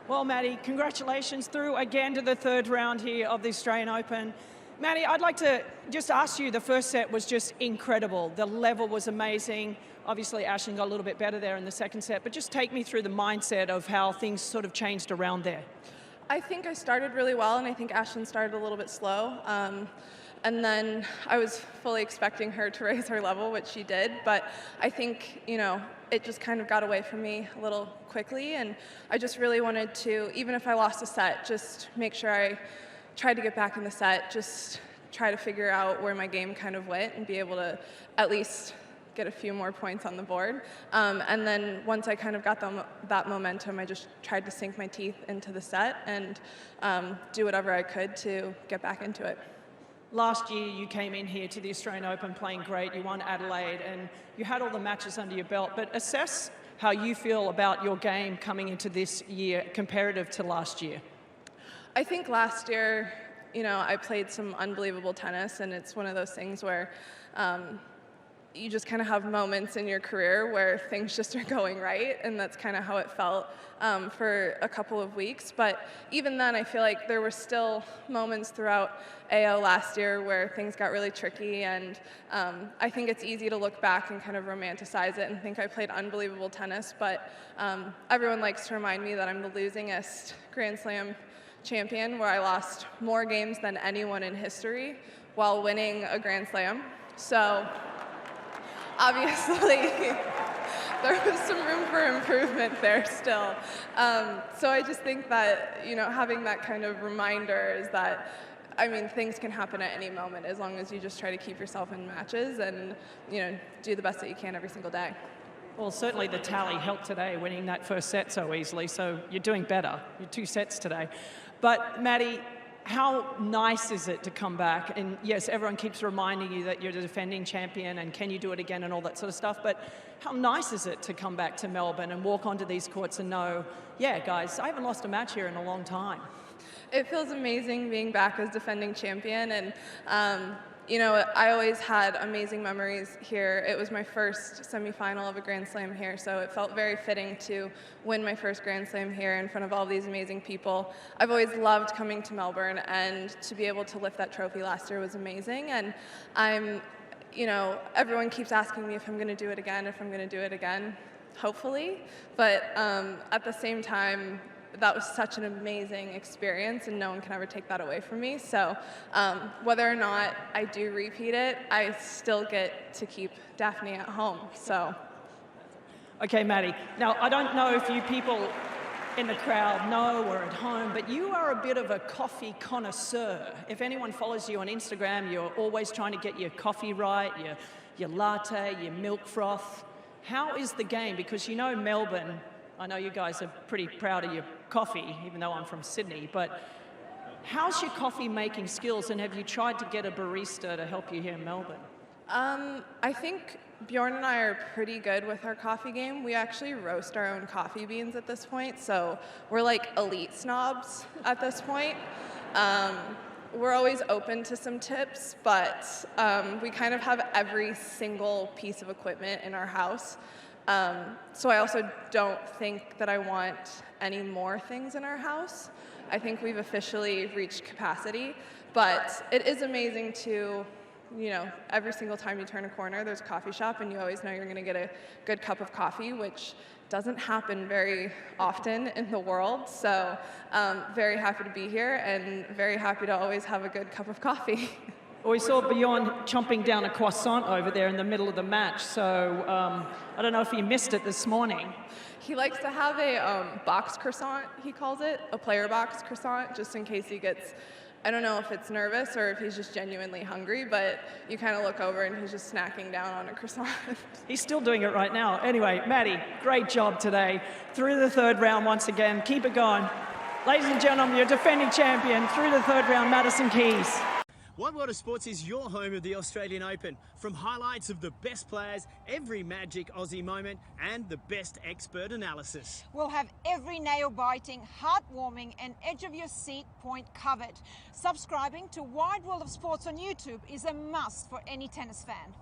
Well, Maddie, congratulations through again to the third round here of the Australian Open. Maddie, I'd like to just ask you, the first set was just incredible. The level was amazing. Obviously, Ashlyn got a little bit better there in the second set, but just take me through the mindset of how things sort of changed around there. I think I started really well, and I think Ashlyn started a little bit slow. And then I was fully expecting her to raise her level, which she did. But I think, it just kind of got away from me a little quickly. And I just really wanted to, even if I lost a set, just make sure I tried to get back in the set, just try to figure out where my game kind of went and be able to at least get a few more points on the board. And then once I kind of got that momentum, I just tried to sink my teeth into the set and do whatever I could to get back into it. Last year, you came in here to the Australian Open playing great. You won Adelaide, and you had all the matches under your belt. But assess how you feel about your game coming into this year comparative to last year. I think last year, I played some unbelievable tennis, and it's one of those things where you just kind of have moments in your career where things just are going right, and that's kind of how it felt for a couple of weeks. But even then, I feel like there were still moments throughout AO last year where things got really tricky, and I think it's easy to look back and kind of romanticize it and think I played unbelievable tennis, but everyone likes to remind me that I'm the losingest Grand Slam champion, where I lost more games than anyone in history while winning a Grand Slam. So obviously, there was some room for improvement there still. So I just think that, having that kind of reminder is that, things can happen at any moment as long as you just try to keep yourself in matches and, do the best that you can every single day. Well, certainly the tally helped today, winning that first set so easily, so you're doing better. You're 2 sets today. But, Maddie, how nice is it to come back? And yes, everyone keeps reminding you that you're the defending champion and can you do it again and all that sort of stuff, but how nice is it to come back to Melbourne and walk onto these courts and know, yeah, guys, I haven't lost a match here in a long time? It feels amazing being back as defending champion, and I always had amazing memories here. It was my first semifinal of a Grand Slam here, so it felt very fitting to win my first Grand Slam here in front of all these amazing people. I've always loved coming to Melbourne, and to be able to lift that trophy last year was amazing. And everyone keeps asking me if I'm going to do it again, hopefully. But at the same time, that was such an amazing experience, and no one can ever take that away from me. So whether or not I do repeat it, I still get to keep Daphne at home. So. Okay, Maddie. Now, I don't know if you people in the crowd know or at home, but you are a bit of a coffee connoisseur. If anyone follows you on Instagram, you're always trying to get your coffee right, your latte, your milk froth. How is the game? Because Melbourne, I know you guys are pretty proud of your coffee, even though I'm from Sydney, but how's your coffee making skills, and have you tried to get a barista to help you here in Melbourne? I think Bjorn and I are pretty good with our coffee game. We actually roast our own coffee beans at this point, so we're like elite snobs at this point. We're always open to some tips, but we kind of have every single piece of equipment in our house. So I also don't think that I want any more things in our house. I think we've officially reached capacity, but it is amazing to, every single time you turn a corner, there's a coffee shop, and you always know you're going to get a good cup of coffee, which doesn't happen very often in the world. So very happy to be here, and very happy to always have a good cup of coffee. Well, we saw Bjorn chomping down a croissant over there in the middle of the match, so I don't know if he missed it this morning. He likes to have a box croissant, he calls it, a player box croissant, just in case he gets, I don't know if it's nervous or if he's just genuinely hungry, but you kind of look over and he's just snacking down on a croissant. He's still doing it right now. Anyway, Maddie, great job today. Through the third round once again. Keep it going. Ladies and gentlemen, your defending champion through the third round, Madison Keys. One World of Sports is your home of the Australian Open. From highlights of the best players, every magic Aussie moment, and the best expert analysis. We'll have every nail-biting, heartwarming and edge-of-your-seat point covered. Subscribing to Wide World of Sports on YouTube is a must for any tennis fan.